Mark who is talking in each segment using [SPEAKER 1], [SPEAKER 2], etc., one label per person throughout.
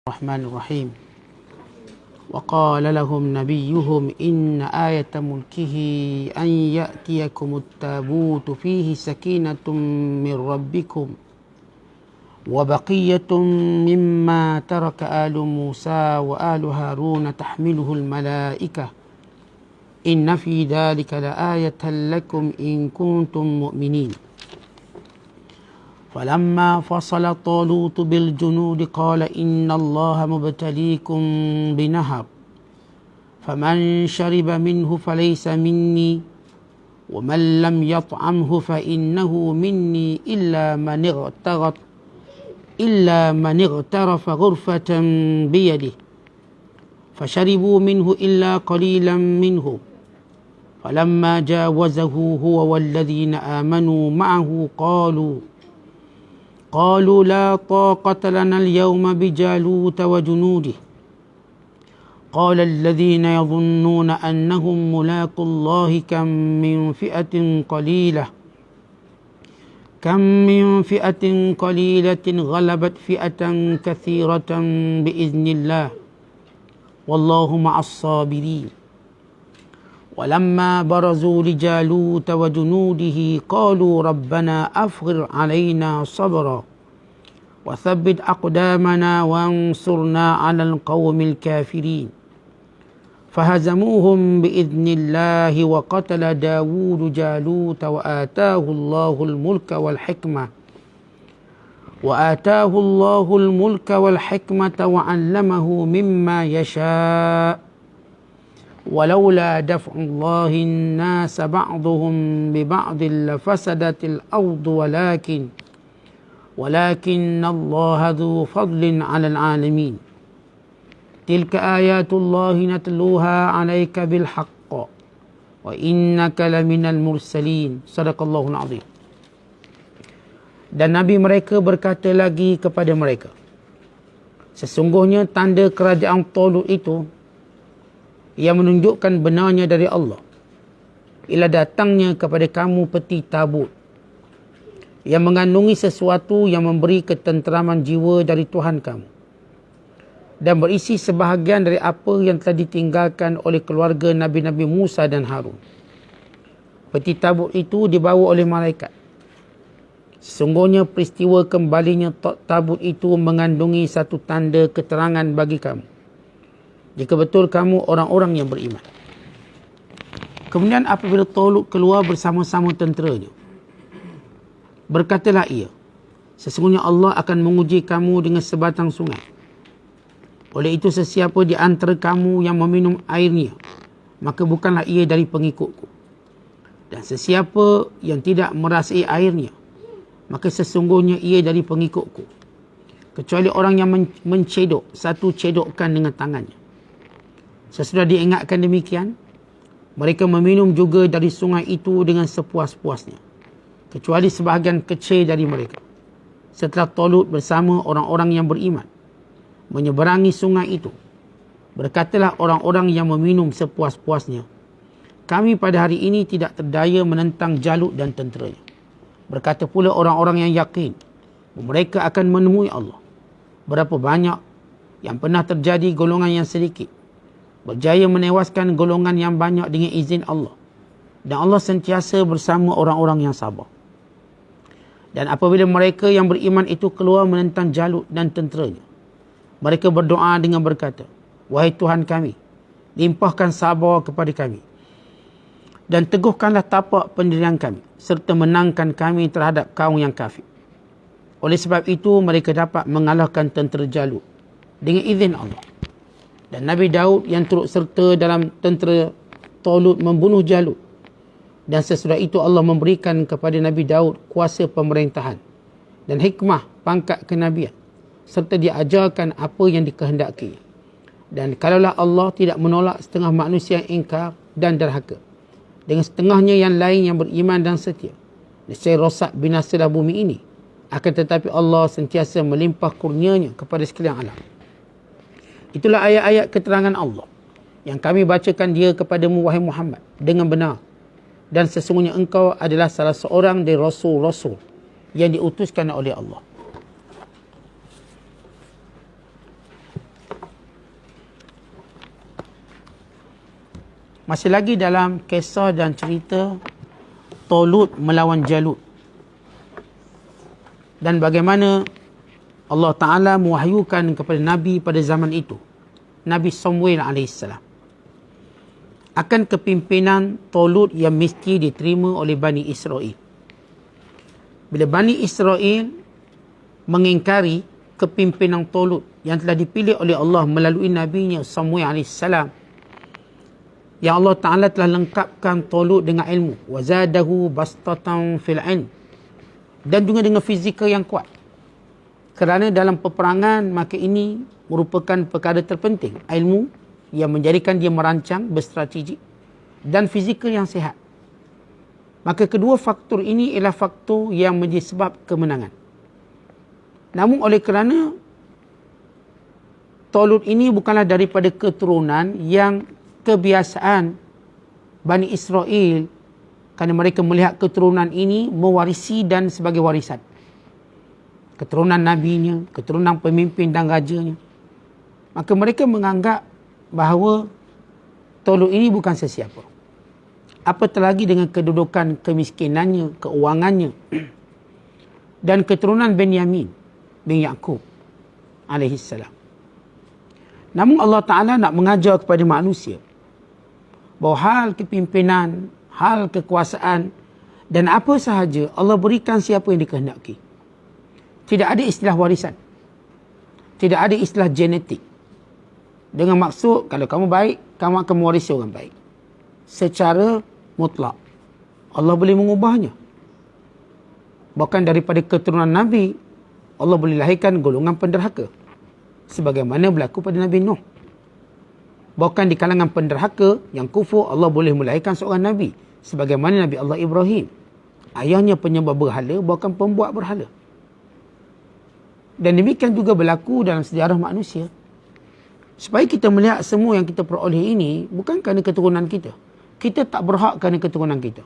[SPEAKER 1] الرحمن الرحيم وقال لهم نبيهم إن آية ملكه أن يأتيكم التابوت فيه سكينة من ربكم وبقية مما ترك آل موسى وآل هارون تحمله الملائكة إن في ذلك لآية لكم إن كنتم مؤمنين فلما فصل طالوت بالجنود قال إن الله مبتليكم بنهر فمن شرب منه فليس مني ومن لم يطعمه فإنه مني إلا من اغترف غرفة بيده فشربوا منه إلا قليلا منهم فلما جاوزه هو والذين آمنوا معه قالوا لا طاقة لنا اليوم بجالوت وجنوده قال الذين يظنون أنهم ملاقو الله كم من فئة قليلة غلبت فئة كثيرة بإذن الله والله مع الصابرين ولما برزوا لجالوت وجنوده قالوا ربنا أفرغ علينا صبرا وثبت أقدامنا وانصرنا على القوم الكافرين فهزموهم بإذن الله وقتل داود جالوت وآتاه الله الملك وعلمه مما يشاء ولولا دفع الله الناس بعضهم ببعض لفسدت الأرض ولكن الله ذو فضل على العالمين تلك آيات الله نتلوها عليك بالحق وإنك لمن المرسلين صدق الله العظيم. Dan Nabi mereka berkata lagi kepada mereka, sesungguhnya tanda kerajaan Talut itu yang menunjukkan benarnya dari Allah ialah datangnya kepada kamu peti tabut yang mengandungi sesuatu yang memberi ketenteraman jiwa dari Tuhan kamu dan berisi sebahagian dari apa yang telah ditinggalkan oleh keluarga Nabi-Nabi Musa dan Harun. Peti tabut itu dibawa oleh malaikat. Sesungguhnya peristiwa kembalinya tabut itu mengandungi satu tanda keterangan bagi kamu jika betul kamu orang-orang yang beriman. Kemudian apabila Talut keluar bersama-sama tenteranya, berkatalah ia, sesungguhnya Allah akan menguji kamu dengan sebatang sungai. Oleh itu sesiapa di antara kamu yang meminum airnya, maka bukanlah ia dari pengikutku. Dan sesiapa yang tidak merasai airnya, maka sesungguhnya ia dari pengikutku. Kecuali orang yang mencedok satu cedokan dengan tangannya. Sesudah diingatkan demikian, mereka meminum juga dari sungai itu dengan sepuas-puasnya, kecuali sebahagian kecil dari mereka. Setelah Talut bersama orang-orang yang beriman menyeberangi sungai itu, berkatalah orang-orang yang meminum sepuas-puasnya, kami pada hari ini tidak terdaya menentang Jalut dan tenteranya. Berkata pula orang-orang yang yakin, mereka akan menemui Allah. Berapa banyak yang pernah terjadi golongan yang sedikit berjaya menewaskan golongan yang banyak dengan izin Allah. Dan Allah sentiasa bersama orang-orang yang sabar. Dan apabila mereka yang beriman itu keluar menentang Jalut dan tenteranya, mereka berdoa dengan berkata, wahai Tuhan kami, limpahkan sabar kepada kami dan teguhkanlah tapak pendirian kami serta menangkan kami terhadap kaum yang kafir. Oleh sebab itu mereka dapat mengalahkan tentera Jalut dengan izin Allah. Dan Nabi Daud yang turut serta dalam tentera Talut membunuh Jalut. Dan sesudah itu Allah memberikan kepada Nabi Daud kuasa pemerintahan dan hikmah pangkat kenabian, serta diajarkan apa yang dikehendaki. Dan kalaulah Allah tidak menolak setengah manusia yang ingkar dan derhaka, dengan setengahnya yang lain yang beriman dan setia, nescaya rosak binasalah bumi ini. Akan tetapi Allah sentiasa melimpah kurnianya kepada sekalian alam. Itulah ayat-ayat keterangan Allah yang kami bacakan dia kepadamu wahai Muhammad dengan benar. Dan sesungguhnya engkau adalah salah seorang dari rasul-rasul yang diutuskan oleh Allah. Masih lagi dalam kisah dan cerita Talut melawan Jalut. Dan bagaimana Allah Ta'ala mewahyukan kepada Nabi pada zaman itu, Nabi Samuel AS, akan kepimpinan Talut yang mesti diterima oleh Bani Israel. Bila Bani Israel mengingkari kepimpinan Talut yang telah dipilih oleh Allah melalui Nabi-Nya Samuel AS, yang Allah Ta'ala telah lengkapkan Talut dengan ilmu, wazadahu bastatan fil ilm, dan juga dengan fizikal yang kuat. Kerana dalam peperangan, maka ini merupakan perkara terpenting, ilmu yang menjadikan dia merancang, berstrategi, dan fizikal yang sihat. Maka kedua faktor ini ialah faktor yang menjadi sebab kemenangan. Namun oleh kerana Talut ini bukanlah daripada keturunan yang kebiasaan Bani Israel, kerana mereka melihat keturunan ini mewarisi dan sebagai warisan. Keturunan nabinya, keturunan pemimpin dan rajanya. Maka mereka menganggap bahawa Talut ini bukan sesiapa. Apatah lagi dengan kedudukan kemiskinannya, keuangannya dan keturunan Benyamin bin Yaqub alaihissalam. Namun Allah Ta'ala nak mengajar kepada manusia bahawa hal kepimpinan, hal kekuasaan dan apa sahaja Allah berikan siapa yang dikehendaki. Tidak ada istilah warisan. Tidak ada istilah genetik. Dengan maksud, kalau kamu baik, kamu akan mewarisi orang baik. Secara mutlak. Allah boleh mengubahnya. Bahkan daripada keturunan Nabi, Allah boleh lahirkan golongan penderhaka. Sebagaimana berlaku pada Nabi Nuh. Bahkan di kalangan penderhaka yang kufur, Allah boleh melahirkan seorang Nabi. Sebagaimana Nabi Allah Ibrahim. Ayahnya penyembah berhala, bahkan pembuat berhala. Dan demikian juga berlaku dalam sejarah manusia. Supaya kita melihat semua yang kita peroleh ini bukan kerana keturunan kita. Kita tak berhak kerana keturunan kita.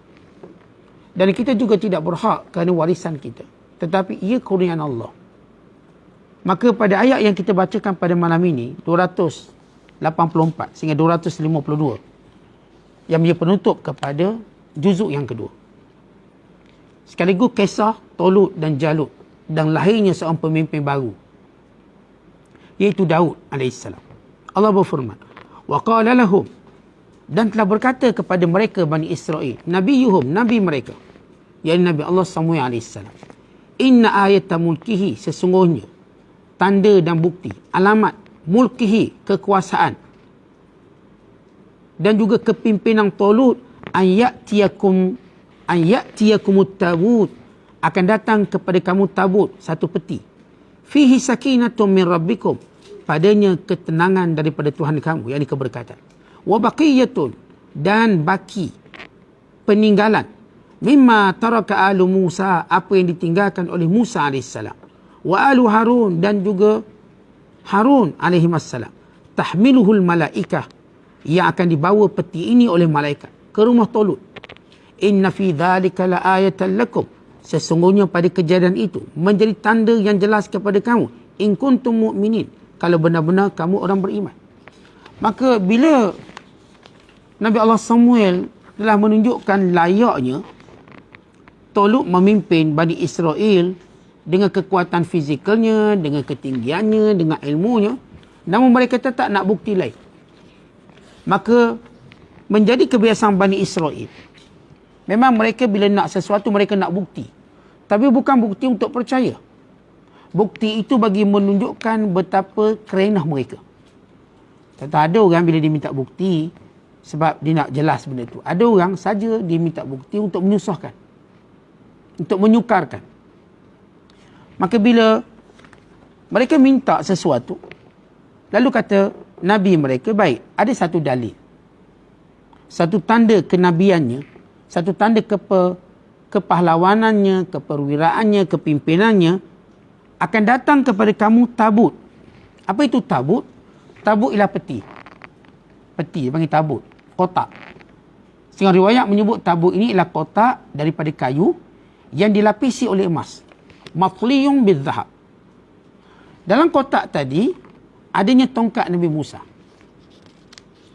[SPEAKER 1] Dan kita juga tidak berhak kerana warisan kita. Tetapi ia kurniaan Allah. Maka pada ayat yang kita bacakan pada malam ini, 284 sehingga 252, yang menjadi penutup kepada juzuk yang kedua. Sekaligus kisah Talut dan Jalut dan lahirnya seorang pemimpin baru, iaitu Daud AS. Allah berfirman, wa qala lahum, dan telah berkata kepada mereka Bani Israel, nabiyuhum, nabi mereka, iaitu Nabi Allah Samuel AS, inna ayata mulkihi, sesungguhnya tanda dan bukti, alamat mulkihi, kekuasaan dan juga kepimpinan Talut, an ya'tiyakumut tabut, akan datang kepada kamu tabut, satu peti, fihi sakinatun min rabbikum, padanya ketenangan daripada Tuhan kamu, yakni keberkatan, wa baqiyatun, dan baki, peninggalan, mimma taraka alu Musa, apa yang ditinggalkan oleh Musa AS, wa alu Harun, dan juga Harun alaihissalam, tahmiluhul malaikah, yang akan dibawa peti ini oleh malaikat ke rumah Talut. Inna fi dhalika la ayatan lakum, sesungguhnya pada kejadian itu menjadi tanda yang jelas kepada kamu, in kuntum mu'minin, kalau benar-benar kamu orang beriman. Maka bila Nabi Allah Samuel telah menunjukkan layaknya Talut memimpin Bani Israel dengan kekuatan fizikalnya, dengan ketinggiannya, dengan ilmunya, namun mereka tetap nak bukti lain. Maka menjadi kebiasaan Bani Israel, memang mereka bila nak sesuatu, mereka nak bukti. Tapi bukan bukti untuk percaya. Bukti itu bagi menunjukkan betapa kerenah mereka. Tak ada orang bila dia minta bukti sebab dia nak jelas benda itu. Ada orang saja dia minta bukti untuk menyusahkan, untuk menyukarkan. Maka bila mereka minta sesuatu, lalu kata Nabi mereka, baik, ada satu dalil, satu tanda kenabiannya, satu tanda kepahlawanannya, keperwiraannya, kepimpinannya, akan datang kepada kamu tabut. Apa itu tabut? Tabut ialah peti. Peti dipanggil tabut, kotak. Sehingga riwayat menyebut tabut ini ialah kotak daripada kayu yang dilapisi oleh emas, matliyun bidzahab. Dalam kotak tadi adanya tongkat Nabi Musa.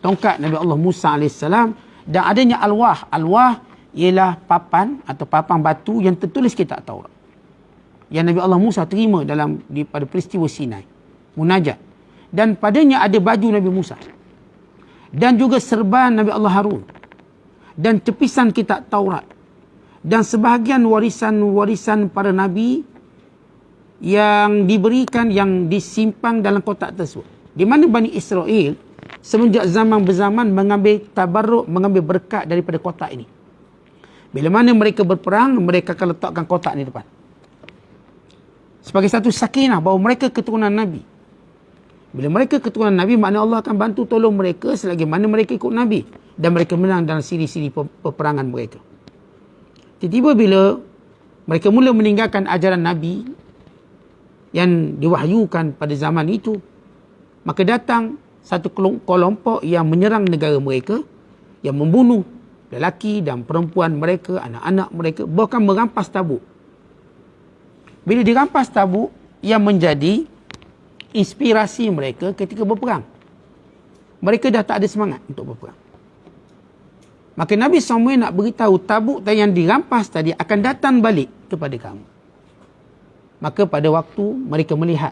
[SPEAKER 1] tongkat Nabi Allah Musa AS, dan adanya alwah. Alwah ialah papan atau papan batu yang tertulis kitab Taurat yang Nabi Allah Musa terima pada peristiwa Sinai, munajat. Dan padanya ada baju Nabi Musa dan juga serban Nabi Allah Harun dan tepisan kitab Taurat dan sebahagian warisan-warisan para nabi yang diberikan, yang disimpan dalam kotak tersebut. Di mana Bani Israel semenjak zaman berzaman mengambil tabarruk, mengambil berkat daripada kotak ini. Bila mana mereka berperang, mereka akan letakkan kotak ni depan, sebagai satu sakinah bahawa mereka keturunan Nabi. Bila mereka keturunan Nabi, maknanya Allah akan bantu tolong mereka selagi mana mereka ikut Nabi dan mereka menang dalam siri-siri peperangan mereka. Tiba-tiba bila mereka mula meninggalkan ajaran Nabi yang diwahyukan pada zaman itu, maka datang satu kelompok yang menyerang negara mereka, yang membunuh lelaki dan perempuan mereka, anak-anak mereka, bahkan merampas tabuk. Bila dirampas tabuk, yang menjadi inspirasi mereka ketika berperang. Mereka dah tak ada semangat untuk berperang. Maka Nabi SAW nak beritahu tabuk yang dirampas tadi akan datang balik kepada kamu. Maka pada waktu mereka melihat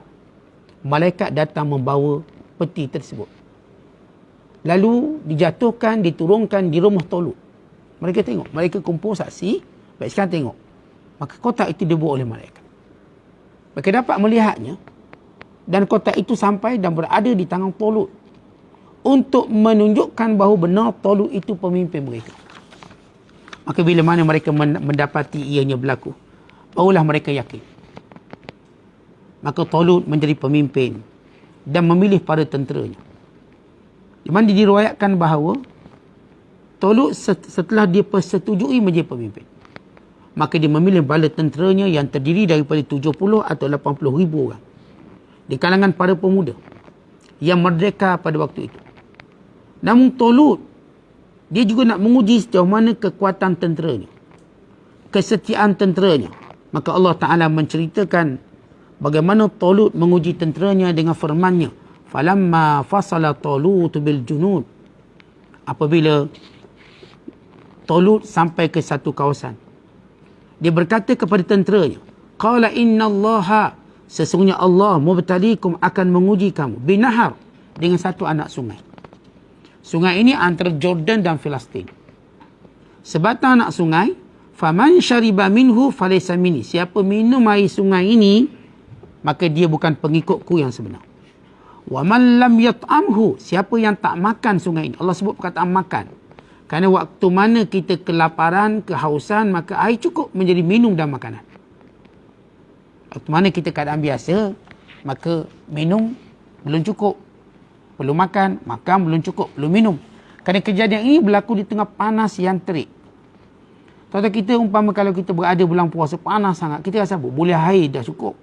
[SPEAKER 1] malaikat datang membawa peti tersebut, lalu dijatuhkan, diturunkan di rumah Tolut. Mereka tengok, mereka kumpul saksi, baik sekarang tengok. Maka kotak itu dibawa oleh malaikat. Mereka dapat melihatnya dan kotak itu sampai dan berada di tangan Tolut untuk menunjukkan bahawa benar Tolut itu pemimpin mereka. Maka bila mana mereka mendapati ianya berlaku, barulah mereka yakin. Maka Tolut menjadi pemimpin dan memilih para tenteranya. Di mana diriwayatkan bahawa Tolut setelah dia persetujui menjadi pemimpin, maka dia memilih bala tenteranya yang terdiri daripada 70 atau 80 ribu orang di kalangan para pemuda yang merdeka pada waktu itu. Namun Tolut, dia juga nak menguji sejauh mana kekuatan tenteranya, kesetiaan tenteranya. Maka Allah Ta'ala menceritakan bagaimana Tolut menguji tenteranya dengan firman-Nya, falamma fasala Tolut bil junud. Apabila Tolut sampai ke satu kawasan, dia berkata kepada tenteranya, qala innallaha, sesungguhnya Allah mubtalikum, akan menguji kamu, binahar, dengan satu anak sungai. Sungai ini antara Jordan dan Filistin. Sebatang anak sungai, faman syariba minhu falaysa minni, siapa minum air sungai ini, maka dia bukan pengikutku yang sebenar. Wa man lam yat'amhu, siapa yang tak makan sungai ini. Allah sebut perkataan makan, kerana waktu mana kita kelaparan, kehausan, maka air cukup menjadi minum dan makanan. Waktu mana kita keadaan biasa, maka minum belum cukup, perlu makan, makan belum cukup, perlu minum. Kerana kejadian ini berlaku di tengah panas yang terik. Tuan-tuan, kita umpama kalau kita berada bulan puasa panas sangat, kita rasa apa? Boleh air dah cukup.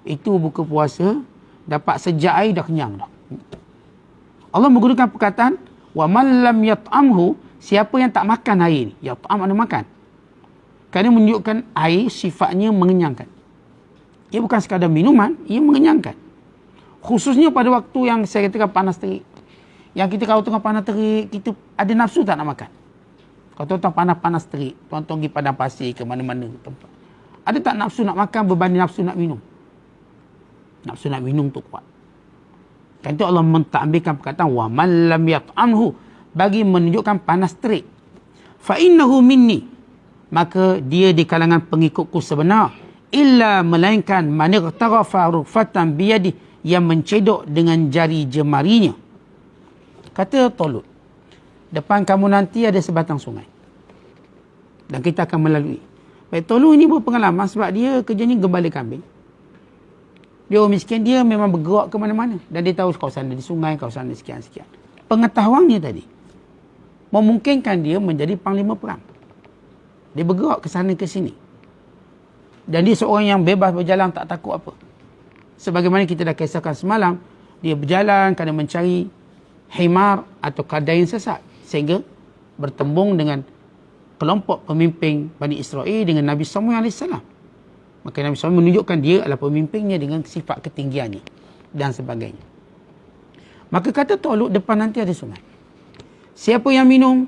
[SPEAKER 1] Itu buka puasa, dapat sejak air dah kenyang dah. Allah menggunakan perkataan wa man lam yat'amhu, siapa yang tak makan air ni. Yat'am ada makan. Kerana menunjukkan air sifatnya mengenyangkan. Ia bukan sekadar minuman, ia mengenyangkan. Khususnya pada waktu yang saya katakan panas terik. Yang kita kalau tengah panas terik, kita ada nafsu tak nak makan? Kalau tuan-tuan panas-panas terik, tuan-tuan pergi padang pasir ke mana-mana tempat, ada tak nafsu nak makan berbanding nafsu nak minum? Nafsu nak minum tu kuat. Kan itu Allah mentakbirkan perkataan wa man lam yat'amhu, bagi menunjukkan panas terik. Fa innahu minni, maka dia di kalangan pengikutku sebenar, illa melainkan man ightarafa rufatan biyadi, yang mencedok dengan jari jemarinya. Kata Tolut, depan kamu nanti ada sebatang sungai dan kita akan melalui. Baik, Tolut ini berpengalaman sebab dia kerjanya gembala kambing. Dia orang miskin, dia memang bergerak ke mana-mana dan dia tahu kawasan di sungai, kawasan di sekian-sekian. Pengetahuannya tadi memungkinkan dia menjadi panglima perang. Dia bergerak ke sana ke sini. Dan dia seorang yang bebas berjalan, tak takut apa. Sebagaimana kita dah kisahkan semalam, dia berjalan kerana mencari himar atau keledai yang sesat, sehingga bertembung dengan kelompok pemimpin Bani Israel dengan Nabi Samuel AS. Maka Nabi SAW menunjukkan dia adalah pemimpinnya dengan sifat ketinggiannya dan sebagainya. Maka kata Tolut, depan nanti ada sungai. Siapa yang minum,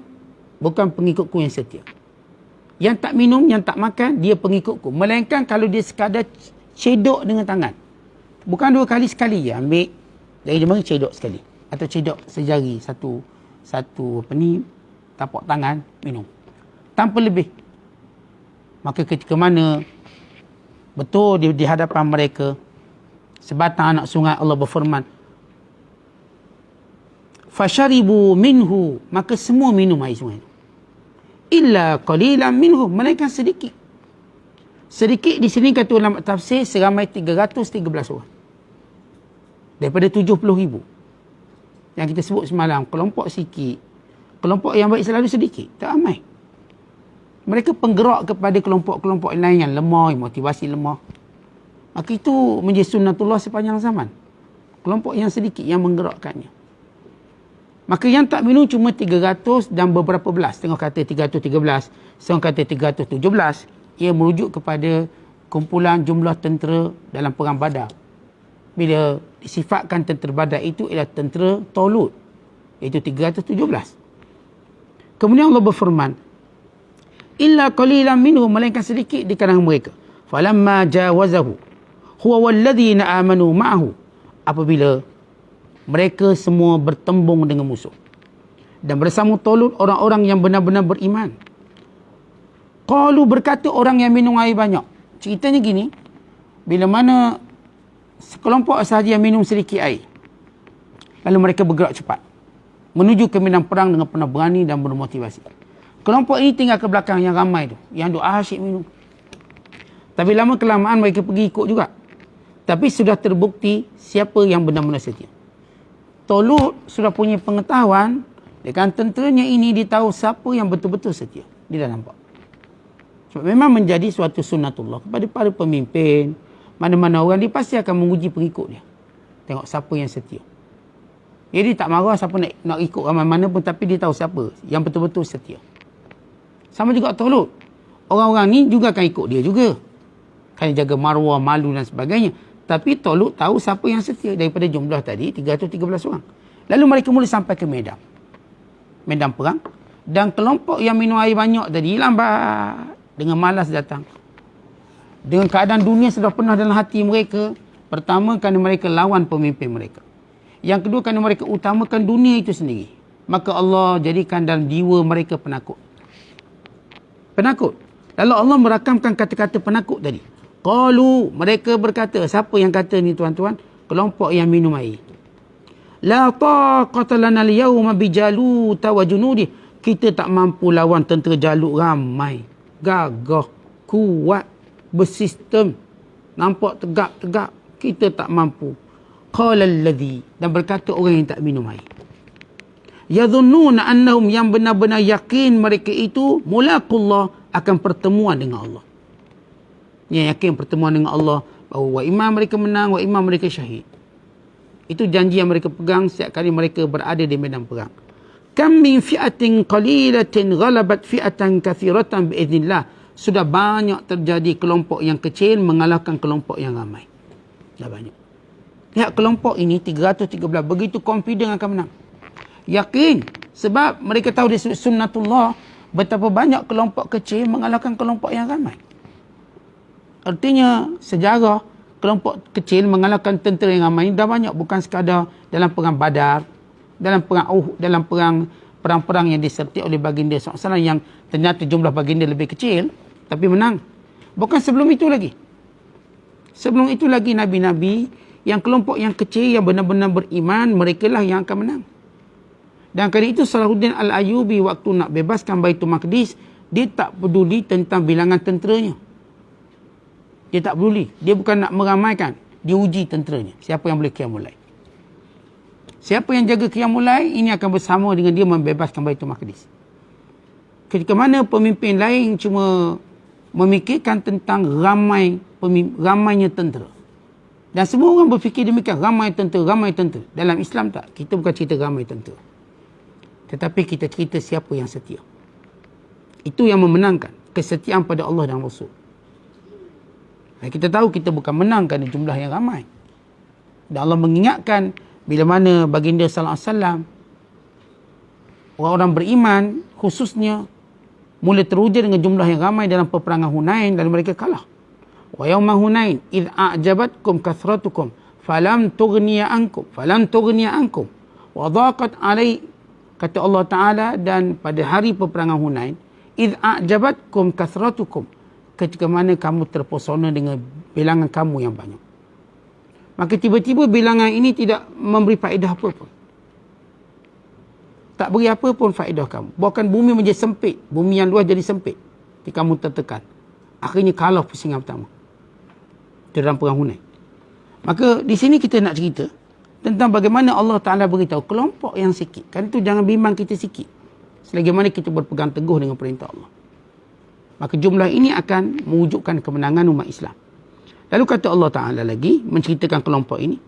[SPEAKER 1] bukan pengikutku yang setia. Yang tak minum, yang tak makan, dia pengikutku. Melainkan kalau dia sekadar cedok dengan tangan. Bukan 2 kali, sekali je ambil. Dari dia mari cedok sekali. Atau cedok sejari, satu tapak tangan, minum. Tanpa lebih. Maka ketika mana betul di hadapan mereka, sebatang anak sungai, Allah berfirman, fasharibu minhu, maka semua minum air sungai itu. Illa qalilan minhu, melainkan sedikit. Sedikit di sini kata ulama tafsir seramai 313 orang. Daripada 70,000. Yang kita sebut semalam, kelompok sikit. Kelompok yang baik selalu sedikit, tak ramai. Mereka penggerak kepada kelompok-kelompok lain yang lemah, motivasi lemah. Maka itu menjadi sunnatullah sepanjang zaman. Kelompok yang sedikit yang menggerakkannya. Maka yang tak minum cuma 300 dan beberapa belas. Tengok kata 313, setengah kata 317. Ia merujuk kepada kumpulan jumlah tentera dalam perang Badar. Bila disifatkan tentera Badar itu ialah tentera Talut. Iaitu 317. Kemudian Allah berfirman, illa qalilan minhum, melainkan sedikit di kalangan mereka. Falamma jawazahu huwa walladhina amanu ma'ahu, apabila mereka semua bertembung dengan musuh dan bersama Talut orang-orang yang benar-benar beriman. Qalu, berkata orang yang minum air banyak. Ceritanya gini, bila mana sekelompok sahaja yang minum sedikit air, lalu mereka bergerak cepat menuju ke medan perang dengan penuh berani dan bermotivasi. Kelompok ini tinggal ke belakang yang ramai tu, yang duk asyik minum. Tapi lama kelamaan mereka pergi ikut juga. Tapi sudah terbukti siapa yang benar-benar setia. Talut sudah punya pengetahuan dengan tenteranya ini, dia tahu siapa yang betul-betul setia. Dia dah nampak. Sebab memang menjadi suatu sunnatullah kepada para pemimpin, mana-mana orang, dia pasti akan menguji pengikut dia. Tengok siapa yang setia. Jadi tak marah siapa nak ikut ramai mana pun, tapi dia tahu siapa yang betul-betul setia. Sama juga Talut. Orang-orang ni juga akan ikut dia juga. Kan jaga maruah, malu dan sebagainya. Tapi Talut tahu siapa yang setia daripada jumlah tadi, 313 orang. Lalu mereka mula sampai ke medan perang. Dan kelompok yang minum air banyak tadi lambat, dengan malas datang. Dengan keadaan dunia sudah pernah dalam hati mereka. Pertama, kerana mereka lawan pemimpin mereka. Yang kedua, kerana mereka utamakan dunia itu sendiri. Maka Allah jadikan dalam jiwa mereka penakut. Lalu Allah merakamkan kata-kata penakut tadi. Qalu, mereka berkata, siapa yang kata ni tuan-tuan? Kelompok yang minum air. La taqata lana al-yawma bi Jalut wa junudi. Kita tak mampu lawan tentera Jalut ramai, gagah, kuat, bersistem, nampak tegak-tegak. Kita tak mampu. Qala alladhi, dan berkata orang yang tak minum air. Yadhunnuna annahum, yang benar-benar yakin mereka itu mulaqullah, akan pertemuan dengan Allah. Yang yakin pertemuan dengan Allah, bahawa wa imam mereka menang, wa imam mereka syahid. Itu janji yang mereka pegang setiap kali mereka berada di medan perang. Kam min fi'atin qalilatin ghalabat fi'atan kathiratan biiznillah. Sudah banyak terjadi kelompok yang kecil mengalahkan kelompok yang ramai. Dah banyak. Lihat kelompok ini 313 begitu confident akan menang. Yakin, sebab mereka tahu dia sunnatullah, betapa banyak kelompok kecil mengalahkan kelompok yang ramai. Artinya sejarah kelompok kecil mengalahkan tentera yang ramai dah banyak, bukan sekadar dalam perang Badar, dalam perang Uhud, dalam perang-perang yang disertai oleh baginda SAW yang ternyata jumlah baginda lebih kecil tapi menang. Bukan sebelum itu lagi. Sebelum itu lagi nabi-nabi yang kelompok yang kecil yang benar-benar beriman, mereka lah yang akan menang. Dan kali itu Salahuddin Al-Ayyubi waktu nak bebaskan Baitul Maqdis, dia tak peduli tentang bilangan tenteranya. Dia tak peduli. Dia bukan nak meramaikan. Dia uji tenteranya. Siapa yang boleh qiyamul lail. Siapa yang jaga qiyamul lail, ini akan bersama dengan dia membebaskan Baitul Maqdis. Ketika mana pemimpin lain cuma memikirkan tentang ramainya tentera. Dan semua orang berfikir demikian. Ramai tentera. Dalam Islam tak. Kita bukan cerita ramai tentera. Tetapi kita cerita siapa yang setia. Itu yang memenangkan. Kesetiaan pada Allah dan Rasul. Dan kita tahu kita bukan menang kerana jumlah yang ramai. Dan Allah mengingatkan bila mana baginda sallallahu alaihi wasallam orang-orang beriman khususnya mula teruja dengan jumlah yang ramai dalam peperangan Hunain dan mereka kalah. Wa yauma Hunain id a'jabatkum kathratukum falam tughniya ankum wa dhaqat alai, kata Allah Taala, dan pada hari peperangan Hunain id a'jabatkum kathratukum, ketika mana kamu terpesona dengan bilangan kamu yang banyak. Maka tiba-tiba bilangan ini tidak memberi faedah apa pun. Tak beri apa pun faedah kamu. Bahkan bumi menjadi sempit. Bumi yang luas jadi sempit. Ketika kamu tertekan. Akhirnya kalah pusingan pertama. Itu dalam perang Hunain. Maka di sini kita nak cerita tentang bagaimana Allah Ta'ala beritahu kelompok yang sikit. Kan itu jangan bimbang kita sikit. Selagi mana kita berpegang teguh dengan perintah Allah. Maka jumlah ini akan mewujudkan kemenangan umat Islam. Lalu kata Allah Ta'ala lagi menceritakan kelompok ini.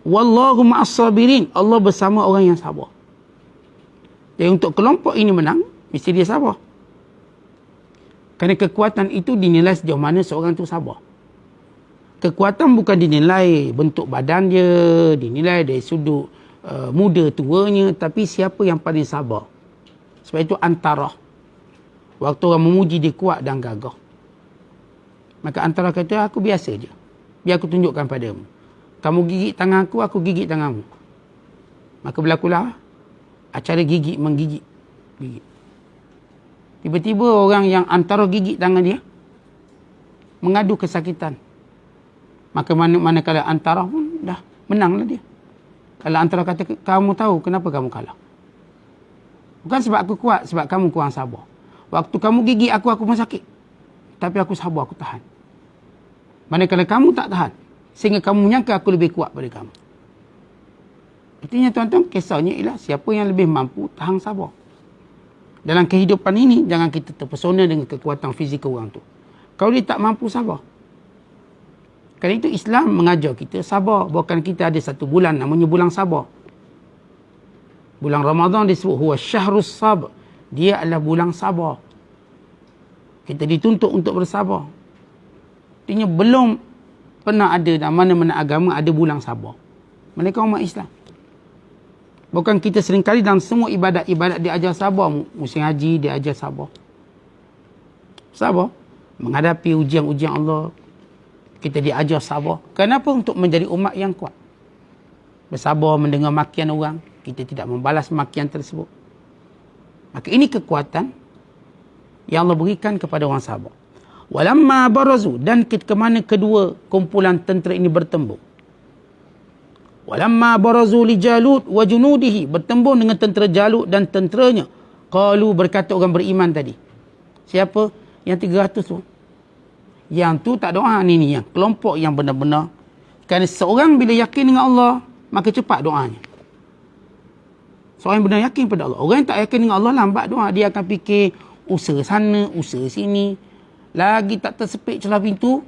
[SPEAKER 1] Wallahu ma'as sabirin. Allah bersama orang yang sabar. Jadi untuk kelompok ini menang, mesti dia sabar. Kerana kekuatan itu dinilai sejauh mana seorang itu sabar. Kekuatan bukan dinilai bentuk badan dia, dinilai dari sudut muda tuanya, tapi siapa yang paling sabar. Sebab itu antara. Waktu orang memuji dia kuat dan gagah. Maka antara kata, aku biasa je. Biar aku tunjukkan padamu. Kamu gigit tangan aku gigit tanganmu. Maka berlakulah acara gigit menggigit. Gigit. Tiba-tiba orang yang antara gigit tangan dia mengadu kesakitan. Maka manakala antara pun dah menanglah dia. Kalau antara kata, kamu tahu kenapa kamu kalah? Bukan sebab aku kuat, sebab kamu kurang sabar. Waktu kamu gigit aku pun sakit. Tapi aku sabar, aku tahan. Manakala kamu tak tahan, sehingga kamu menyangka aku lebih kuat pada kamu. Artinya tuan-tuan, kisahnya ialah siapa yang lebih mampu tahan sabar. Dalam kehidupan ini, jangan kita terpesona dengan kekuatan fizikal orang tu. Kalau dia tak mampu sabar. Kerana itu Islam mengajar kita sabar. Bahkan kita ada satu bulan namanya bulan sabar. Bulan Ramadan disebut huwa syahrus sabr. Dia adalah bulan sabar. Kita dituntut untuk bersabar. Artinya belum pernah ada dalam mana-mana agama ada bulan sabar. Mereka umat Islam. Bukan kita seringkali dalam semua ibadat-ibadat dia ajar sabar. Musim haji dia ajar sabar. Sabar. Menghadapi ujian-ujian Allah. Kita diajar sabar. Kenapa? Untuk menjadi umat yang kuat. Bersabar mendengar makian orang. Kita tidak membalas makian tersebut. Maka ini kekuatan yang Allah berikan kepada orang sabar. Walamma barazu, dan ketika mana kedua kumpulan tentera ini bertembung. Walamma barazu li Jalut wa junudihi, bertembung dengan tentera Jalut dan tenteranya. Qalu, berkata orang beriman tadi. Siapa? Yang 300 tu. Yang tu tak doa ni yang kelompok yang benar-benar. Kerana seorang bila yakin dengan Allah, maka cepat doanya. Seorang yang benar yakin pada Allah. Orang yang tak yakin dengan Allah lambat doa. Dia akan fikir usaha sana, usaha sini. Lagi tak tersepit celah pintu,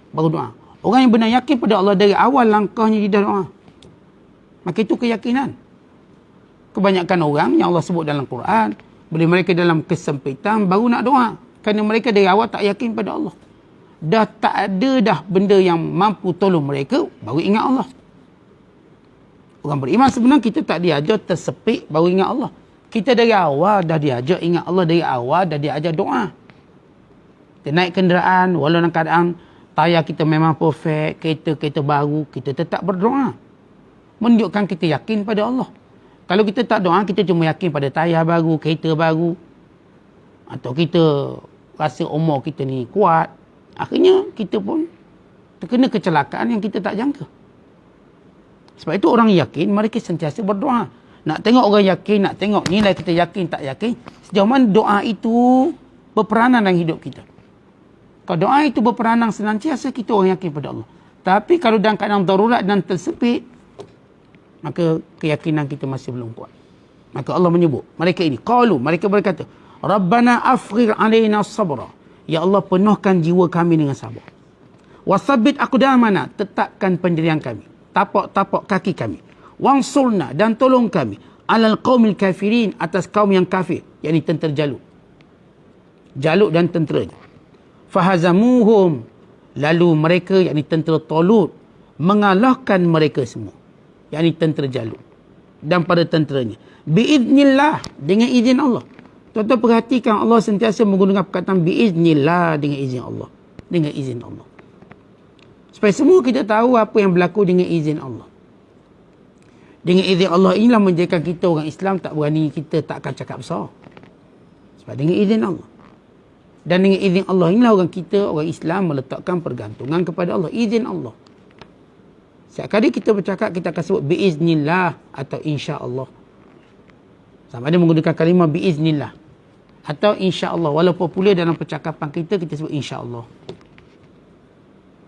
[SPEAKER 1] baru doa. Orang yang benar yakin pada Allah dari awal langkahnya dia dah doa. Maka itu keyakinan. Kebanyakan orang yang Allah sebut dalam Quran, bila mereka dalam kesempitan baru nak doa. Kerana mereka dari awal tak yakin pada Allah. Dah tak ada dah benda yang mampu tolong mereka, baru ingat Allah. Orang beriman sebenarnya kita tak diajar tersepit baru ingat Allah. Kita dari awal dah diajar ingat Allah, dari awal dah diajar doa. Kita naik kenderaan, walau dalam keadaan tayar kita memang perfect, kereta baru, kita tetap berdoa. Menunjukkan kita yakin pada Allah. Kalau kita tak doa, kita cuma yakin pada tayar baru, kereta baru. Atau kita rasa umur kita ni kuat. Akhirnya kita pun terkena kecelakaan yang kita tak jangka. Sebab itu orang yakin, mereka sentiasa berdoa. Nak tengok orang yakin, nak tengok nilai kita yakin tak yakin. Sejauh mana doa itu berperanan dalam hidup kita. Kalau doa itu berperanan senantiasa, kita orang yakin pada Allah. Tapi kalau dalam keadaan darurat dan tersepit, maka keyakinan kita masih belum kuat. Maka Allah menyebut, mereka ini, qalu, mereka berkata, Rabbana afrigh alaina sabra. Ya Allah, penuhkan jiwa kami dengan sabar. Wasabbit aqdamana, tetapkan pendirian kami. Tapak-tapak kaki kami. Wansurna, dan tolong kami. Alal qaumil kafirin, atas kaum yang kafir. Yakni tentera Jalut. Jalut dan tenteranya. Fahazamuhum, lalu mereka, yakni tentera Talut, mengalahkan mereka semua. Yakni tentera Jalut. dan pada tenteranya. Biiznillah, dengan izin Allah. Tuan-tuan perhatikan Allah sentiasa menggunakan perkataan biiznillah, dengan izin Allah. Dengan izin Allah. Supaya semua kita tahu apa yang berlaku dengan izin Allah. Dengan izin Allah inilah menjadikan kita orang Islam tak berani, kita tak akan cakap besar. Sebab dengan izin Allah. Dan dengan izin Allah inilah orang Islam meletakkan pergantungan kepada Allah. Izin Allah. Setiap kali kita bercakap, kita akan sebut biiznillah atau insya-Allah. Sama ada menggunakan kalimah biiznillah atau insya-Allah. Walaupun pula dalam percakapan kita sebut insya-Allah.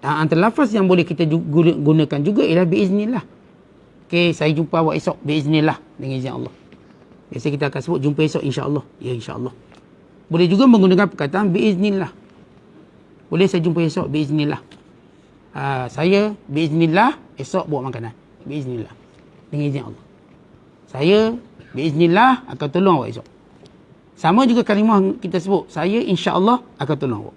[SPEAKER 1] Antara lafaz yang boleh kita gunakan juga ialah biiznillah. Okey, saya jumpa awak esok biiznillah, dengan izin Allah. Biasa kita akan sebut jumpa esok insya-Allah. Ya, insya-Allah. Boleh juga menggunakan perkataan biiznillah. Boleh saya jumpa esok biiznillah. Saya biiznillah esok bawa makanan. Biiznillah. Dengan izin Allah. Saya biiznillah akan tolong awak esok. Sama juga kalimah kita sebut. Saya insya-Allah akan tolong awak.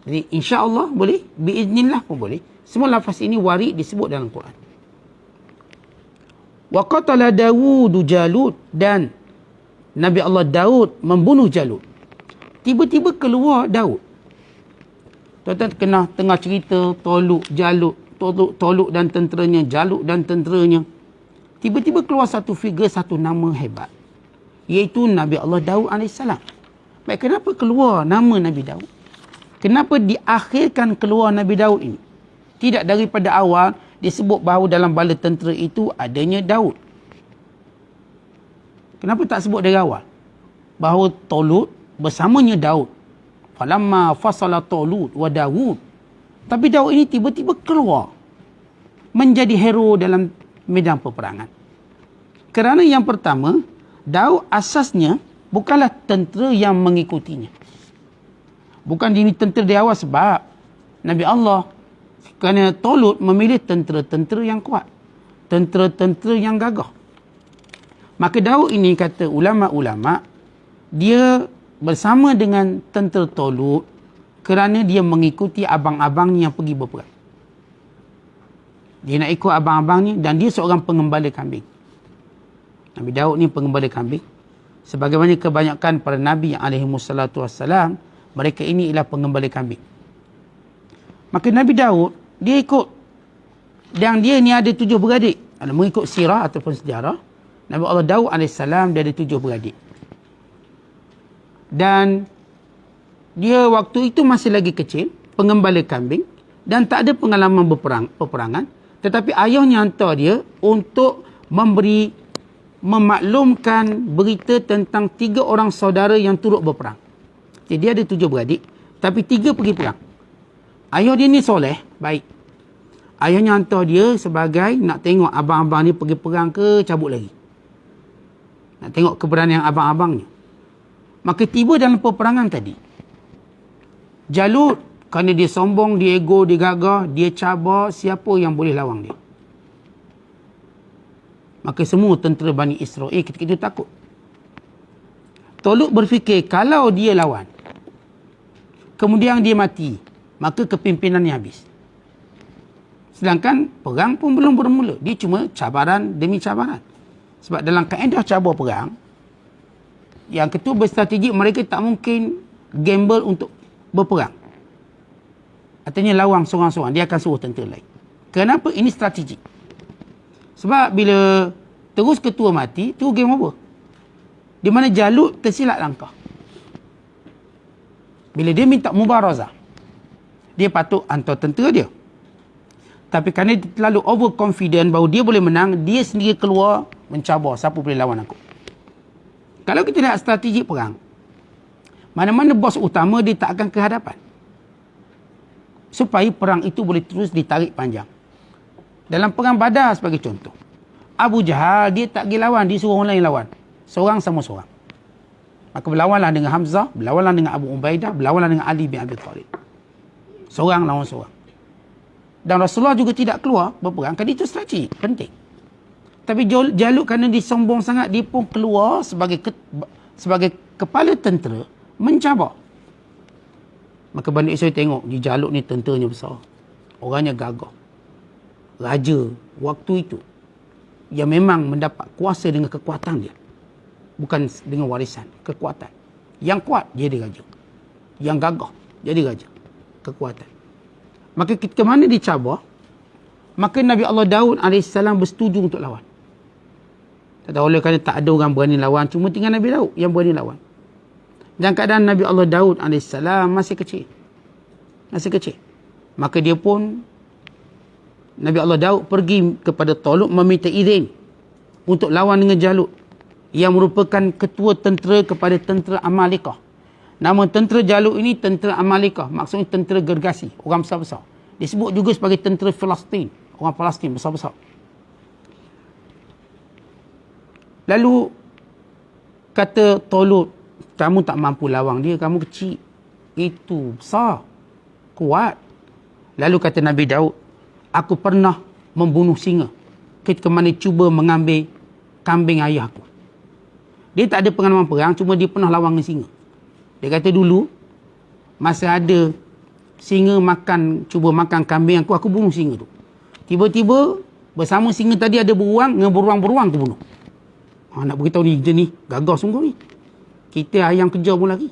[SPEAKER 1] Jadi insya-Allah boleh, biiznillah pun boleh. Semua lafaz ini warid disebut dalam Quran. Wa qatala Dawud Jalut, dan Nabi Allah Daud membunuh Jalut. Tiba-tiba keluar Daud. Tuan-tuan kena tengah cerita Toluk dan tenteranya, Jalut dan tenteranya. Tiba-tiba keluar satu figure, satu nama hebat. Iaitu Nabi Allah Daud AS. Baik, kenapa keluar nama Nabi Daud? Kenapa diakhirkan keluar Nabi Daud ini? Tidak daripada awal disebut bahawa dalam bala tentera itu adanya Daud. Kenapa tak sebut dari awal? Bahawa Tolut bersamanya Daud. Falamma fasala Tolut wa Daud. Tapi Daud ini tiba-tiba keluar menjadi hero dalam medan peperangan. Kerana yang pertama, Daud asasnya bukanlah tentera yang mengikutinya. Bukan ini tentera di awal sebab Nabi Allah, kerana Tolut memilih tentera-tentera yang kuat. Tentera-tentera yang gagah. Maka Daud ini kata ulama-ulama, dia bersama dengan tentera Tolut kerana dia mengikuti abang-abangnya yang pergi berperang. Dia nak ikut abang-abangnya dan dia seorang pengembala kambing. Nabi Daud ni pengembala kambing. Sebagaimana kebanyakan para Nabi yang alaihimussalatu wassalam, mereka ini ialah pengembala kambing. Maka Nabi Daud, dia ikut. Dan dia ni ada 7 beradik. Kalau mengikut sirah ataupun sejarah, Nabi Allah Daud AS dia ada 7 beradik. Dan dia waktu itu masih lagi kecil, pengembala kambing, dan tak ada pengalaman peperangan. Tetapi ayahnya hantar dia untuk memaklumkan berita tentang 3 orang saudara yang turut berperang. Jadi dia ada 7 beradik, tapi 3 pergi perang. Ayah dia ni soleh, baik. Ayahnya hantar dia sebagai nak tengok abang-abang ni pergi perang ke cabut lagi. Nak tengok keberanian abang-abangnya. Maka tiba dalam peperangan tadi, Jalut, kerana dia sombong, dia ego, dia gagah, dia cabar siapa yang boleh lawan dia. Maka semua tentera Bani Israel ketika itu takut. Tolut berfikir, kalau dia lawan, kemudian dia mati, maka kepimpinannya habis. Sedangkan perang pun belum bermula. Dia cuma cabaran demi cabaran. Sebab dalam kaedah cabar perang, yang ketua berstrategi, mereka tak mungkin gamble untuk berperang. Artinya lawan seorang-seorang, dia akan suruh tentera lain. Kenapa? Ini strategi. Sebab bila terus ketua mati, tu game over. Di mana Jalut tersilap langkah. Bila dia minta mubarazah, dia patut hantar tentera dia. Tapi kerana dia terlalu overconfident bahawa dia boleh menang, dia sendiri keluar mencabar siapa boleh lawan aku. Kalau kita lihat strategi perang, mana-mana bos utama dia tak akan ke hadapan. Supaya perang itu boleh terus ditarik panjang. Dalam perang Badar sebagai contoh, Abu Jahal dia tak pergi lawan, dia suruh orang lain lawan. Seorang sama seorang. Maka berlawanlah dengan Hamzah, berlawanlah dengan Abu Ubaidah, berlawanlah dengan Ali bin Abi Thalib. Seorang lawan seorang. Dan Rasulullah juga tidak keluar berperang, kerana itu strategi penting. Tapi Jalut kerana disombong sangat, dia pun keluar sebagai kepala tentera mencabar. Maka Bani Israel tengok, di Jalut ni tenteranya besar. Orangnya gagah. Raja waktu itu. yang memang mendapat kuasa dengan kekuatan dia. Bukan dengan warisan, kekuatan. Yang kuat, dia diraja. Yang gagah, jadi raja. Kekuatan. Maka ketika mana dicabar, maka Nabi Allah Daud AS bersetuju untuk lawan. Tak tahu oleh kerana tak ada orang berani lawan, cuma tinggal Nabi Daud yang berani lawan. Dan keadaan Nabi Allah Daud AS masih kecil. Masih kecil. Maka dia pun, Nabi Allah Daud pergi kepada Talut meminta izin untuk lawan dengan Jalut, yang merupakan ketua tentera kepada tentera Amalikah. Nama tentera Jalut ini tentera Amalikah, maksudnya tentera gergasi, orang besar-besar. Disebut juga sebagai tentera Palestin, orang Palestin besar-besar. Lalu kata Talut, kamu tak mampu lawan dia, kamu kecil. Itu besar, kuat. Lalu kata Nabi Daud, aku pernah membunuh singa ketika mana cuba mengambil kambing ayahku. Dia tak ada pengalaman perang, cuma dia pernah lawan dengan singa. Dia kata dulu, masa ada singa cuba makan kambing aku bunuh singa tu. Tiba-tiba, bersama singa tadi ada beruang, dengan beruang-beruang tu bunuh. Nak beritahu ni, dia ni, gagah sungguh ni. Kita ayam kejar pun lagi.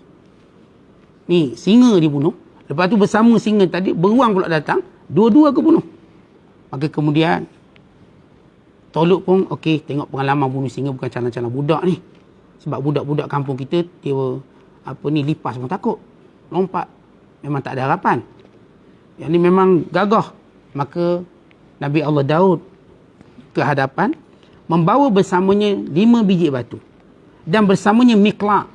[SPEAKER 1] Ni, singa dia bunuh. Lepas tu bersama singa tadi, beruang pula datang, dua-dua aku bunuh. Maka kemudian, Talut pun, okey, tengok pengalaman bunuh singa bukan calon-calon budak ni. Sebab budak-budak kampung kita, dia lipas pun takut. Lompat. Memang tak ada harapan. Yang ni memang gagah. Maka Nabi Allah Daud ke hadapan, membawa bersamanya 5 biji batu. Dan bersamanya Miqla'.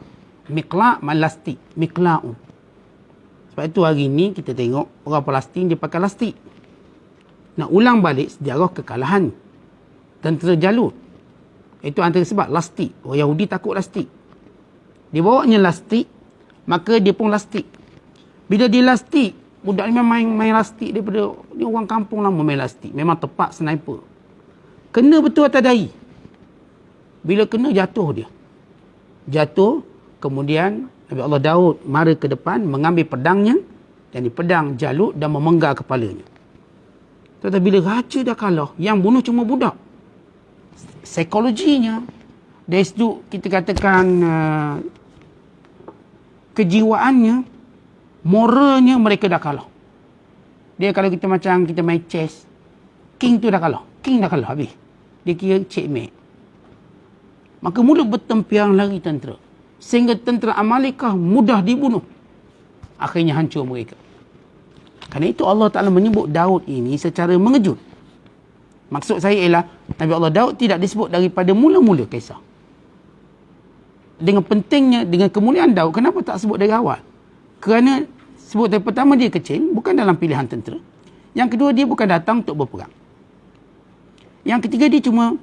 [SPEAKER 1] Miqla' lastik. Miqla'un. Sebab itu hari ni kita tengok orang Palestin dia pakai lastik. Nak ulang balik sejarah kekalahan tentera Jalut. Itu antara sebab lastik. Orang Yahudi takut lastik. Dia bawanya lastik, maka dia pun lastik. Bila dia lastik, budak ni memang main lastik daripada ni orang kampung lama main lastik. Memang tepat sniper. Kena betul atas dahi. Bila kena jatuh dia. Jatuh, kemudian Nabi Allah Daud mara ke depan, mengambil pedangnya, dan pedang Jalut dan memenggal kepalanya. Tetapi bila raja dah kalah, yang bunuh cuma budak. Psikologinya, dari situ kita katakan kejiwaannya, moralnya mereka dah kalah. Dia kalau kita macam kita main chess, king tu dah kalah. King dah kalah habis. Dia kira checkmate. Maka mula bertempiang lari tentera. Sehingga tentera Amalikah mudah dibunuh. Akhirnya hancur mereka. Kerana itu Allah Ta'ala menyebut Daud ini secara mengejut. Maksud saya ialah Nabi Allah Daud tidak disebut daripada mula-mula kisah. Dengan pentingnya, dengan kemuliaan Daud, kenapa tak sebut dari awal? Kerana sebut dari pertama dia kecil, bukan dalam pilihan tentera. Yang kedua, dia bukan datang untuk berperang. Yang ketiga, dia cuma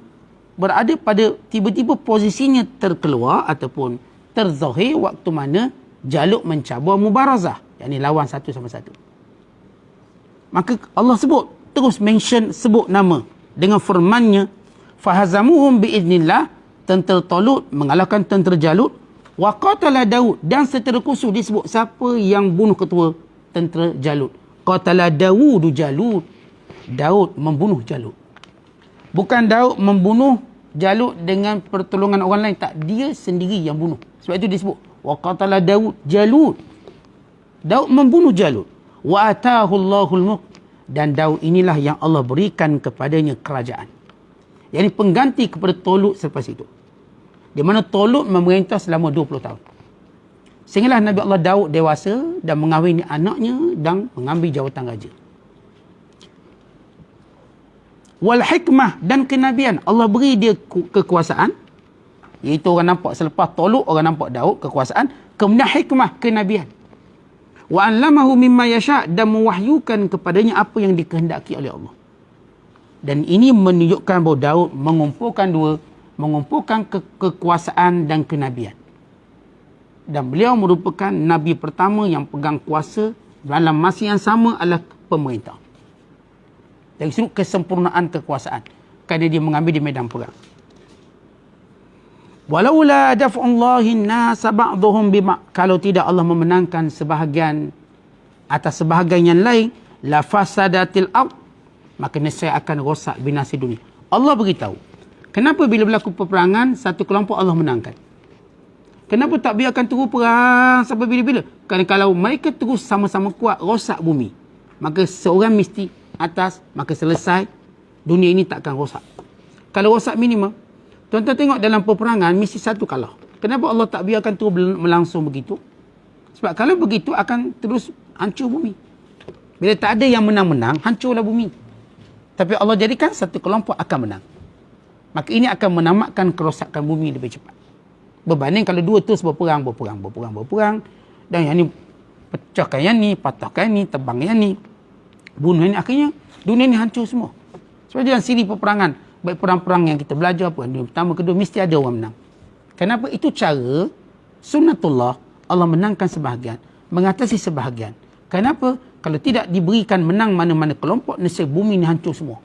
[SPEAKER 1] berada pada tiba-tiba posisinya terkeluar ataupun terzahir waktu mana Jalut mencabar mubarazah, yakni lawan satu sama satu. Maka Allah terus sebut nama dengan firman-Nya, fahazamuhum biiznillah, tentera Talut mengalahkan tentera Jalut, wa qatala Daud, dan secara khusus disebut siapa yang bunuh ketua tentera Jalut. Qatala Dawudu Jalut. Daud membunuh Jalut. Bukan Daud membunuh Jalut dengan pertolongan orang lain, tak, dia sendiri yang bunuh. Sebab itu disebut wa qatala Daud Jalut. Daud membunuh Jalut. Wa atahu Allahul mulk, dan Daud inilah yang Allah berikan kepadanya kerajaan. Yang ini pengganti kepada Talut selepas itu. Di mana Talut memerintah selama 20 tahun. Sehinggalah Nabi Allah Daud dewasa dan mengahwini anaknya dan mengambil jawatan raja. Wal hikmah, dan kenabian. Allah beri dia kekuasaan. Iaitu orang nampak selepas Talut, orang nampak Daud kekuasaan. Kemudian hikmah, kenabian. Wa allamahu mimma yasha', dan mewahyukan kepadanya apa yang dikehendaki oleh Allah. Dan ini menunjukkan bahawa Daud mengumpulkan kekuasaan dan kenabian. Dan beliau merupakan nabi pertama yang pegang kuasa dalam masa yang sama adalah pemerintah. Dari sudut kesempurnaan kekuasaan, kerana dia mengambil di medan perang. Walaula daf'ullahi an-nasa ba'dhum bima', kalau tidak Allah memenangkan sebahagian atas sebahagian yang lain, la fasadatil ard, maka nescaya akan rosak binasa dunia. Allah beritahu, Kenapa bila berlaku peperangan, satu kelompok Allah menangkan? Kenapa tak biarkan terus perang sampai bila-bila? Kerana kalau mereka terus sama-sama kuat, rosak bumi, maka seorang mesti atas, maka selesai, dunia ini takkan rosak. Kalau rosak minimum, tuan-tuan tengok dalam peperangan, mesti satu kalah. Kenapa Allah tak biarkan terus berlangsung begitu? Sebab kalau begitu akan terus hancur bumi. Bila tak ada yang menang-menang, hancurlah bumi. Tapi Allah jadikan satu kelompok akan menang. Maka ini akan menamatkan kerosakan bumi lebih cepat. Berbanding kalau dua terus berperang. Dan yang ni pecahkan yang ni, patahkan yang ni, tebang yang ni, bunuh yang ni. Akhirnya dunia ni hancur semua. Sebab dalam siri peperangan, baik perang-perang yang kita belajar, perang dunia pertama, kedua, mesti ada orang menang. Kenapa? Itu cara sunnatullah, Allah menangkan sebahagian, mengatasi sebahagian. Kenapa? Kalau tidak diberikan menang mana-mana kelompok, nescaya bumi ni hancur semua.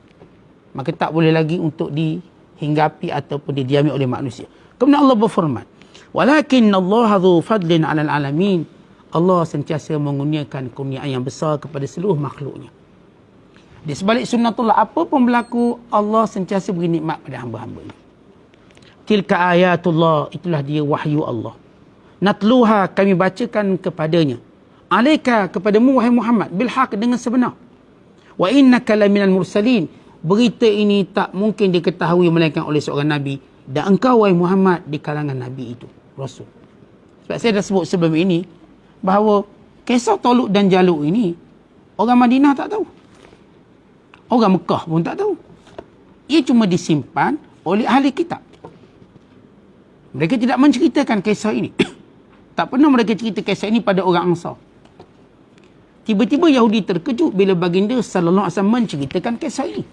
[SPEAKER 1] Maka tak boleh lagi untuk dihinggapi ataupun didiami oleh manusia. Kemudian Allah berfirman, "Walakinna Allah dzu fadlin 'alal 'alamin." Allah sentiasa mengurniakan kurniaan yang besar kepada seluruh makhluknya. Di sebalik sunnatullah, apa pun berlaku, Allah sentiasa beri nikmat pada hamba-hambanya. Tilka ayatullah, itulah dia wahyu Allah. Natluha, kami bacakan kepadanya. Alaika, kepadamu wahai Muhammad, bilhaq, dengan sebenar. Wa innaka laminal mursalin. Berita ini tak mungkin diketahui melainkan oleh seorang Nabi. Dan engkau wahai Muhammad di kalangan Nabi itu, Rasul. Sebab saya dah sebut sebelum ini, bahawa kisah Talut dan Jalut ini, orang Madinah tak tahu. Orang Mekah pun tak tahu. Ia cuma disimpan oleh ahli kitab. Mereka tidak menceritakan kisah ini. Tak pernah mereka cerita kisah ini pada orang Ansar. Tiba-tiba Yahudi terkejut bila baginda sallallahu alaihi wasallam menceritakan kisah ini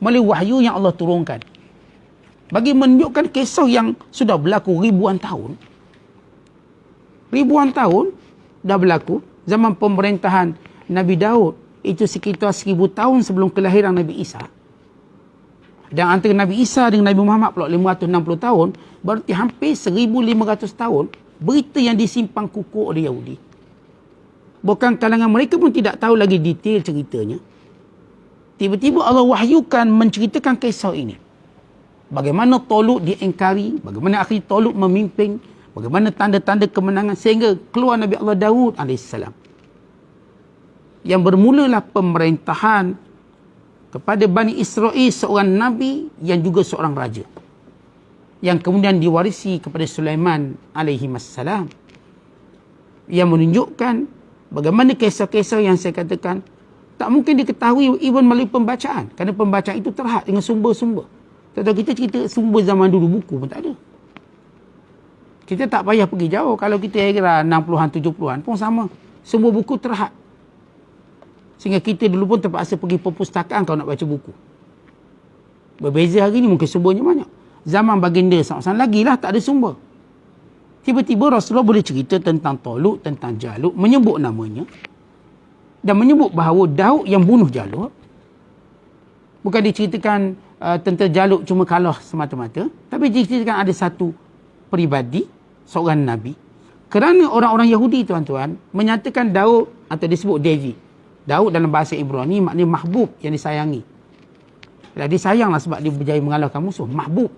[SPEAKER 1] melalui wahyu yang Allah turunkan, bagi menunjukkan kisah yang sudah berlaku ribuan tahun. Ribuan tahun dah berlaku. Zaman pemerintahan Nabi Daud, itu sekitar 1000 tahun sebelum kelahiran Nabi Isa. Dan antara Nabi Isa dengan Nabi Muhammad pula 560 tahun, berarti hampir 1500 tahun berita yang disimpan kukuh oleh Yahudi. Bukan kalangan mereka pun tidak tahu lagi detail ceritanya. Tiba-tiba Allah wahyukan menceritakan kisah ini. Bagaimana Talut diingkari, bagaimana akhir Talut memimpin, bagaimana tanda-tanda kemenangan sehingga keluar Nabi Allah Daud AS. Yang bermulalah pemerintahan kepada Bani Israel, seorang Nabi yang juga seorang raja. Yang kemudian diwarisi kepada Sulaiman AS. Yang menunjukkan bagaimana kisah-kisah yang saya katakan tak mungkin diketahui even melalui pembacaan. Kerana pembacaan itu terhad dengan sumber-sumber. Tahu kita cerita sumber zaman dulu, buku pun tak ada. Kita tak payah pergi jauh. Kalau kita era 60-an, 70-an pun sama. Sumber buku terhad. Sehingga kita dulu pun terpaksa pergi perpustakaan kalau nak baca buku. Berbeza hari ni mungkin sumbernya banyak. Zaman baginda SAW lagilah tak ada sumber. Tiba-tiba Rasulullah boleh cerita tentang Talut, tentang Jalut, menyebut namanya. Dan menyebut bahawa Daud yang bunuh Jalut. Bukan diceritakan tentang Jalut cuma kalah semata-mata. Tapi diceritakan ada satu peribadi, seorang Nabi. Kerana orang-orang Yahudi, tuan-tuan, menyatakan Daud, atau disebut David. Daud dalam bahasa Ibrani maknanya mahbub, yang disayangi. Dia disayanglah sebab dia berjaya mengalahkan musuh. Mahbub.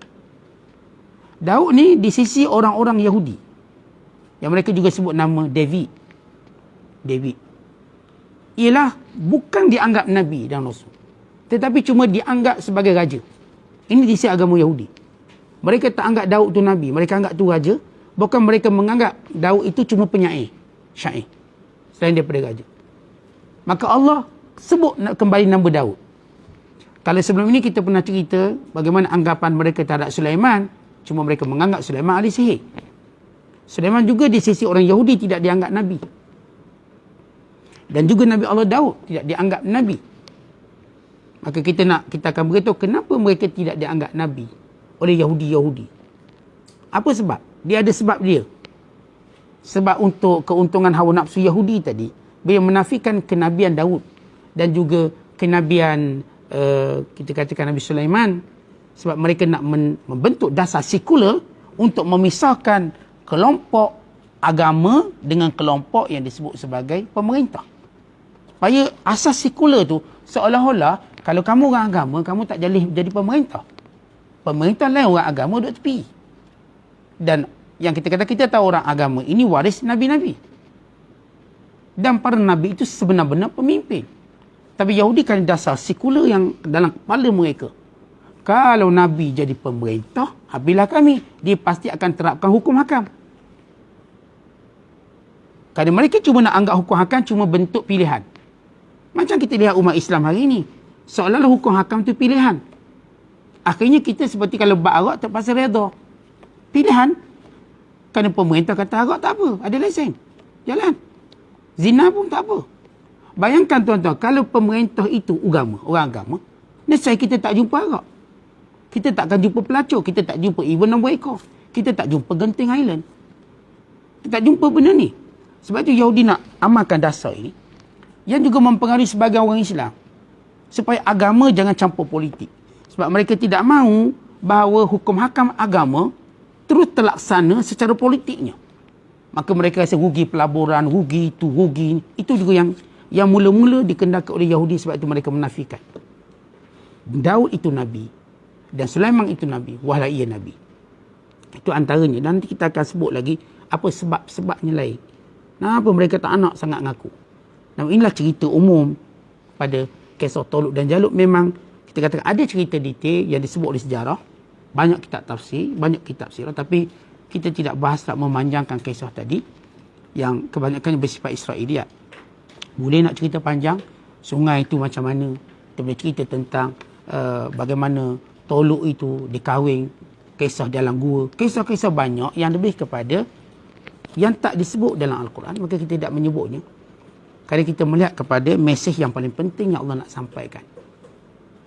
[SPEAKER 1] Daud ni di sisi orang-orang Yahudi, yang mereka juga sebut nama David. Ialah bukan dianggap Nabi dan Rasul, tetapi cuma dianggap sebagai raja. Ini di sisi agama Yahudi. Mereka tak anggap Daud tu Nabi, mereka anggap tu raja. Bukan mereka menganggap Daud itu cuma penyair, syair, selain daripada raja. Maka Allah sebut kembali nama Daud. Kalau sebelum ini kita pernah cerita bagaimana anggapan mereka terhadap Sulaiman, cuma mereka menganggap Sulaiman ahli sihir. Sulaiman juga di sisi orang Yahudi tidak dianggap Nabi. Dan juga Nabi Allah Daud tidak dianggap Nabi. Maka kita akan beritahu kenapa mereka tidak dianggap Nabi oleh Yahudi-Yahudi. Apa sebab? Dia ada sebab dia. Sebab untuk keuntungan hawa nafsu Yahudi tadi, bila menafikan kenabian Daud dan juga kenabian kita katakan Nabi Sulaiman, sebab mereka nak membentuk dasar sekular untuk memisahkan kelompok agama dengan kelompok yang disebut sebagai pemerintah. Supaya asas sekular tu seolah-olah kalau kamu orang agama, kamu tak jadi pemerintah. Pemerintah lain, orang agama duduk tepi. Dan yang kita kata, kita tahu orang agama ini waris Nabi-Nabi. Dan para Nabi itu sebenar-benar pemimpin. Tapi Yahudi kan dasar sekular yang dalam kepala mereka. Kalau Nabi jadi pemerintah, habislah kami. Dia pasti akan terapkan hukum hakam. Kerana mereka cuma nak anggap hukum hakam cuma bentuk pilihan. Macam kita lihat umat Islam hari ini. Seolah-olah hukum hakam itu pilihan. Akhirnya kita seperti kalau bak arak terpaksa redha. Pilihan. Kerana pemerintah kata arak tak apa. Ada lesen. Jalan. Zina pun tak apa. Bayangkan tuan-tuan, kalau pemerintah itu agama, orang agama, nescaya kita tak jumpa arak. Kita takkan jumpa pelacur. Kita tak jumpa Ibn nombor ekor. Kita tak jumpa Genting Island. Kita tak jumpa benda ni. Sebab itu Yahudi nak amalkan dasar ini. Yang juga mempengaruhi sebagian orang Islam. Supaya agama jangan campur politik. Sebab mereka tidak mahu bahawa hukum hakam agama terus terlaksana secara politiknya. Maka mereka rasa rugi pelaburan, rugi itu, rugi ini. Itu juga yang mula-mula dikendaki oleh Yahudi, sebab itu mereka menafikan. Daud itu Nabi. Dan Sulaiman itu Nabi. Wahlah ia Nabi. Itu antaranya. Nanti kita akan sebut lagi apa sebab-sebabnya lain. Kenapa mereka tak nak sangat ngaku. Dan inilah cerita umum pada kisah Toluk dan Jalut. Memang kita katakan ada cerita detail yang disebut oleh sejarah. Banyak kitab tafsir, banyak kitab sirah. Tapi kita tidak bahas, tak memanjangkan kisah tadi. Yang kebanyakannya bersifat Israeliat. Boleh nak cerita panjang, sungai itu macam mana. Kita boleh cerita tentang bagaimana Toluk itu dikahwin, kisah dalam gua. Kisah-kisah banyak yang lebih kepada yang tak disebut dalam Al-Quran, maka kita tidak menyebutnya. Kerana kita melihat kepada mesej yang paling penting yang Allah nak sampaikan.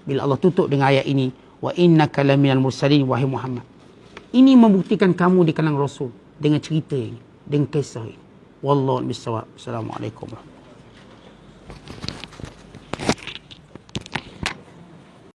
[SPEAKER 1] Bila Allah tutup dengan ayat ini, wa innaka laminal mursalin wahai Muhammad. Ini membuktikan kamu di kalangan Rasul dengan cerita ini, dengan kisah ini. Wallahu a'lam bissawab. Assalamualaikum warahmatullahi wabarakatuh.